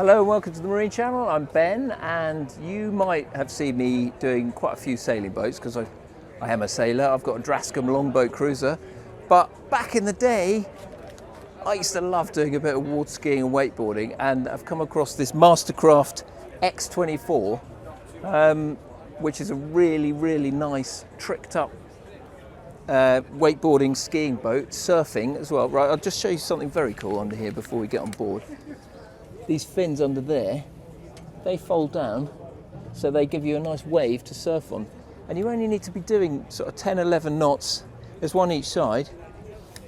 Hello and welcome to the Marine Channel. I'm Ben, and you might have seen me doing quite a few sailing boats because I am a sailor. I've got a Drascombe longboat cruiser, but back in the day I used to love doing a bit of water skiing and wakeboarding, and I've come across this Mastercraft X24, which is a really nice tricked up wakeboarding skiing boat, surfing as well. Right, I'll just show you something very cool under here before we get on board. These fins under there, they fold down so they give you a nice wave to surf on, and you only need to be doing sort of 10-11 knots. There's one each side.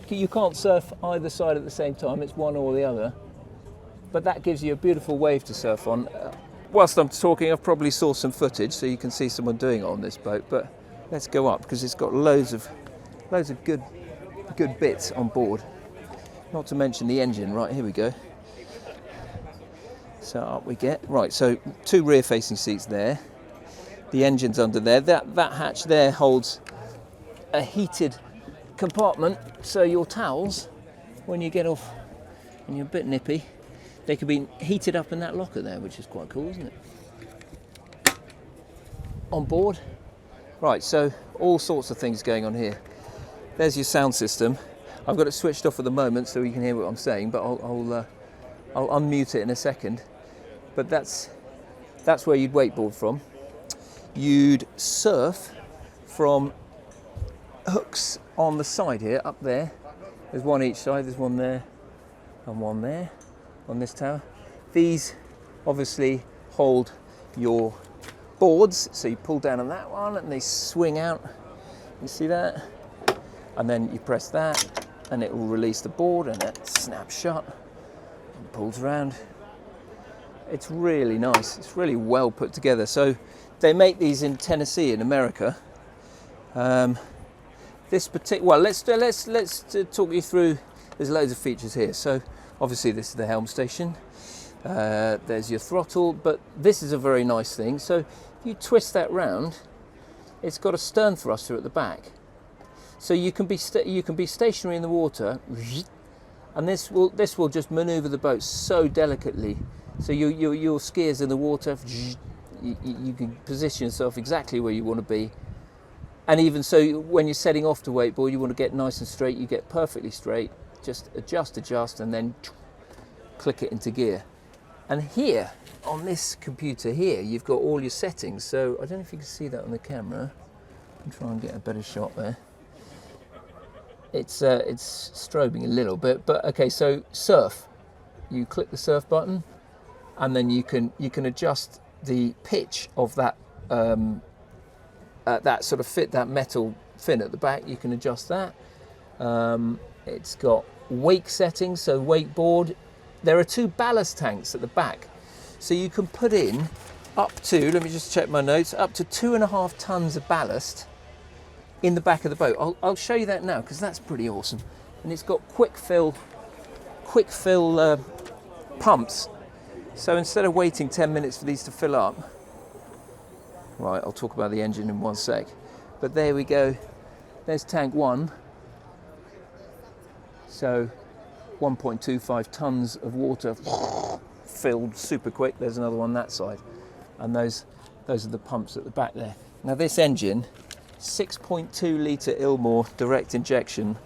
You can't surf either side at the same time, it's one or the other, but that gives you a beautiful wave to surf on. Whilst I'm talking, I've probably saw some footage so you can see someone doing it on this boat, but let's go up because it's got loads of good bits on board, not to mention the engine. Right, here we go. So up we get. Right, so two rear facing seats there. The engine's under there. That hatch there holds a heated compartment, so your towels, when you get off and you're a bit nippy, they can be heated up in that locker there, which is quite cool, isn't it? On board. Right, so all sorts of things going on here. There's your sound system. I've got it switched off at the moment so you can hear what I'm saying, but I'll unmute it in a second. But that's where you'd wakeboard from. You'd surf from hooks on the side here, up there. There's one each side, there's one there and one there on this tower. These obviously hold your boards, so you pull down on that one and they swing out. You see that? And then you press that and it will release the board and it snaps shut and pulls around. It's really nice. It's really well put together. So they make these in Tennessee in America. This particular, well, let's talk you through. There's loads of features here. So obviously this is the helm station. There's your throttle, but this is a very nice thing. So if you twist that round, it's got a stern thruster at the back. So you can be stationary in the water, and this will just manoeuvre the boat so delicately. So your skiers in the water, you can position yourself exactly where you want to be. And even so, when you're setting off to wakeboard, you want to get nice and straight, you get perfectly straight, just adjust, and then click it into gear. And here, on this computer here, you've got all your settings. So I don't know if you can see that on the camera. I'll try and get a better shot there. It's strobing a little bit, but okay, so surf. You click the surf button, and then you can adjust the pitch of that that sort of fit, that metal fin at the back. You can adjust that. It's got wake settings, so wakeboard. There are two ballast tanks at the back, so you can put in up to, let me just check my notes, up to 2.5 tons of ballast in the back of the boat. I'll show you that now because that's pretty awesome. And it's got quick fill pumps. So instead of waiting 10 minutes for these to fill up, right, I'll talk about the engine in one sec. But there we go. There's tank 1. So 1.25 tons of water filled super quick. There's another one that side. And those are the pumps at the back there. Now this engine, 6.2 litre Ilmore direct injection,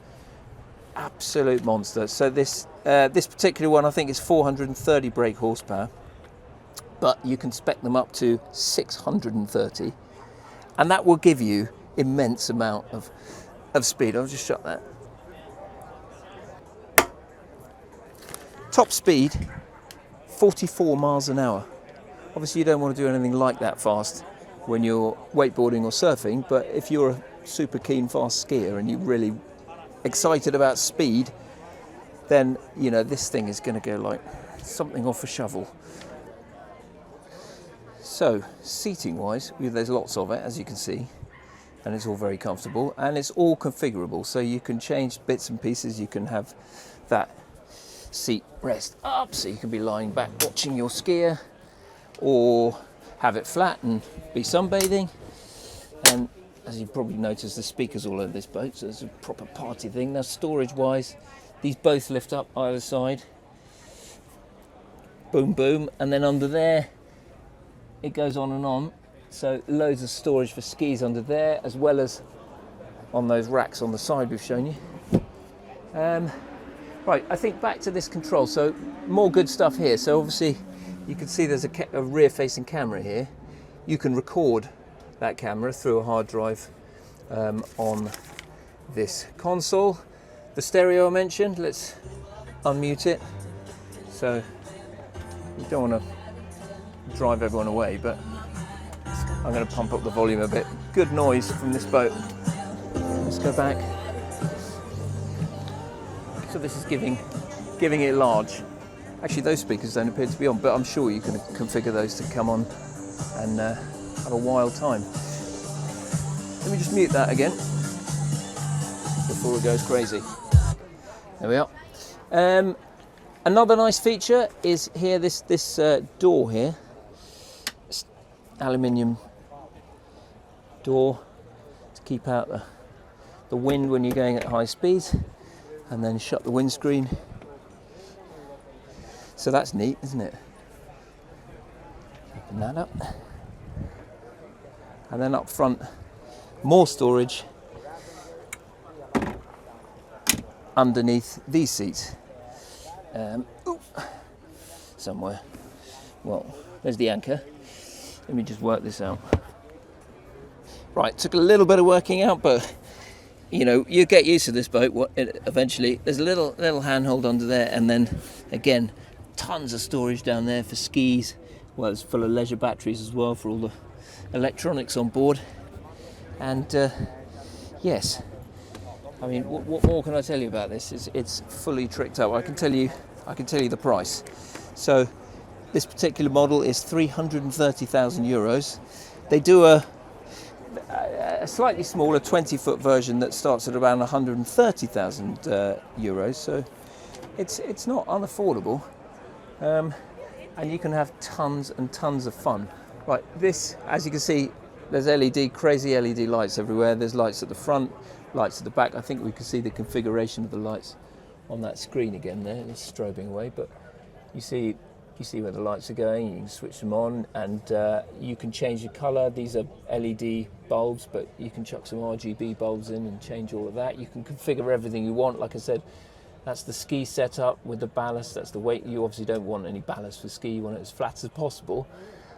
absolute monster. So this particular one, I think, is 430 brake horsepower, but you can spec them up to 630, and that will give you immense amount of speed. I'll just shut that. Top speed, 44 miles an hour. Obviously you don't want to do anything like that fast when you're wakeboarding or surfing, but if you're a super keen fast skier and you're really excited about speed, then you know this thing is going to go like something off a shovel. So seating wise, there's lots of it, as you can see, and it's all very comfortable, and it's all configurable, so you can change bits and pieces. You can have that seat rest up so you can be lying back watching your skier, or have it flat and be sunbathing. And as you probably noticed, the speakers all over this boat, so it's a proper party thing. Now storage wise, these both lift up either side. boom, boom, and then under there it goes on and on. So loads of storage for skis under there, as well as on those racks on the side we've shown you. Right, I think back to this control. So more good stuff here. So obviously you can see there's a rear-facing camera here. You can record that camera through a hard drive on this console. The stereo I mentioned, let's unmute it. So you don't want to drive everyone away, but I'm going to pump up the volume a bit. Good noise from this boat. Let's go back. So this is giving it large. Actually, those speakers don't appear to be on, but I'm sure you can configure those to come on and have a wild time. Let me just mute that again before it goes crazy. There we are. Another nice feature is here, this door here, aluminium door to keep out the wind when you're going at high speeds, and then shut the windscreen. So that's neat, isn't it? Open that up. And then up front, more storage underneath these seats. Somewhere. Well, there's the anchor. Let me just work this out. Right, took a little bit of working out, but you know, you get used to this boat eventually. There's a little handhold under there, and then again, tons of storage down there for skis. Well, it's full of leisure batteries as well for all the electronics on board. And yes, I mean, what more can I tell you about this? It's fully tricked up. I can tell you the price. So this particular model is 330,000 euros. They do a slightly smaller 20-foot version that starts at around 130,000 euros. So it's not unaffordable, and you can have tons and tons of fun. Right, this, as you can see, there's crazy LED lights everywhere. There's lights at the front, lights at the back. I think we can see the configuration of the lights on that screen again there. It's strobing away, but you see where the lights are going. You can switch them on, and you can change the color. These are LED bulbs, but you can chuck some RGB bulbs in and change all of that. You can configure everything you want. Like I said, that's the ski setup with the ballast. That's the weight. You obviously don't want any ballast for ski. You want it as flat as possible.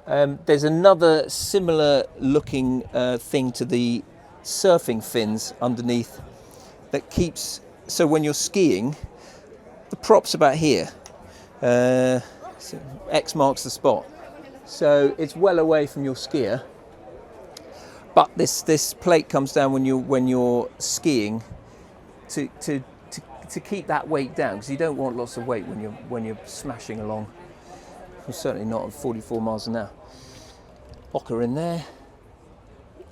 There's another similar looking thing to the surfing fins underneath that keeps, so when you're skiing, the prop's about here. So X marks the spot. So it's well away from your skier. But this plate comes down when you're skiing to keep that weight down, because you don't want lots of weight when you're smashing along. Well, certainly not at 44 miles an hour. Locker in there.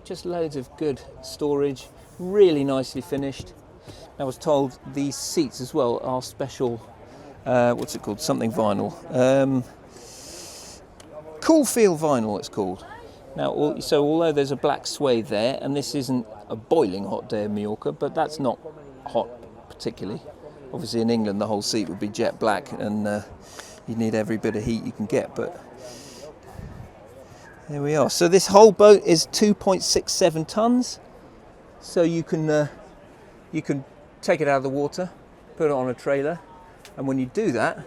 Just loads of good storage. Really nicely finished. I was told these seats as well are special. What's it called? Something vinyl. Cool feel vinyl it's called. Now, so although there's a black suede there, and this isn't a boiling hot day in Mallorca, but that's not hot particularly. Obviously in England the whole seat would be jet black, and you need every bit of heat you can get, but there we are. So this whole boat is 2.67 tons. So you can take it out of the water, put it on a trailer, and when you do that,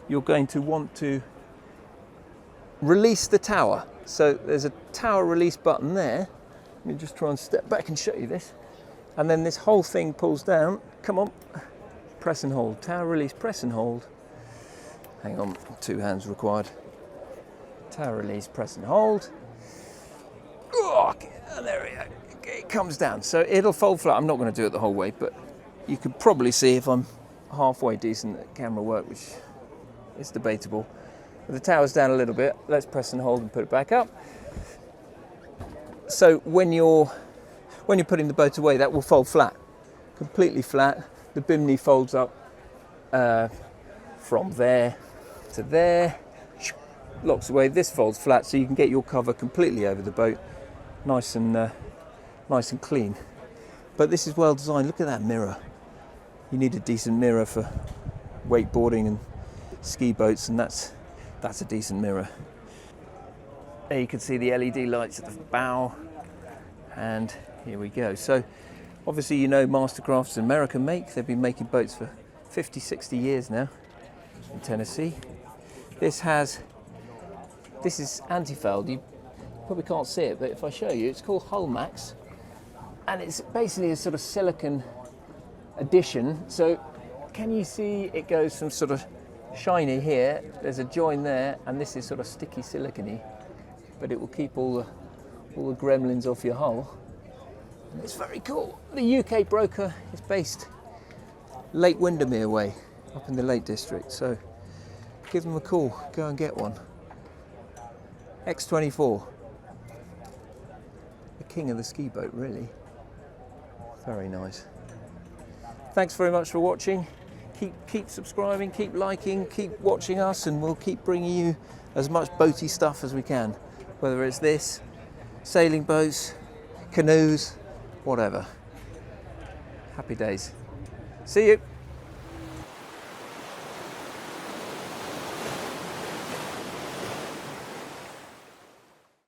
you're going to want to release the tower. So there's a tower release button there. Let me just try and step back and show you this. And then this whole thing pulls down. Come on, press and hold. Tower release, press and hold. Hang on, 2 hands required. Tower release, press and hold. Oh, and there we go. It comes down. So it'll fold flat. I'm not going to do it the whole way, but you can probably see if I'm halfway decent at camera work, which is debatable. But the tower's down a little bit. Let's press and hold and put it back up. So when you're putting the boat away, that will fold flat, completely flat. The bimini folds up from there to there, locks away. This folds flat, so you can get your cover completely over the boat, nice and clean. But this is well designed. Look at that mirror. You need a decent mirror for wakeboarding and ski boats, and that's That's a decent mirror. There you can see the LED lights at the bow, and here we go. So obviously you know Mastercraft's an American make. They've been making boats for 50, 60 years now in Tennessee. This is anti-fouled. You probably can't see it, but if I show you, it's called Helm, and it's basically a sort of silicon addition. So can you see it goes from sort of shiny here, there's a join there, and this is sort of sticky silicone, but it will keep all the gremlins off your hull. And it's very cool. The UK broker is based Lake Windermere way, up in the Lake District, so give them a call, go and get one. X24, the king of the ski boat, really. Very nice. Thanks very much for watching. Keep subscribing, keep liking, keep watching us, and we'll keep bringing you as much boaty stuff as we can, whether it's this, sailing boats, canoes, whatever. Happy days. See you.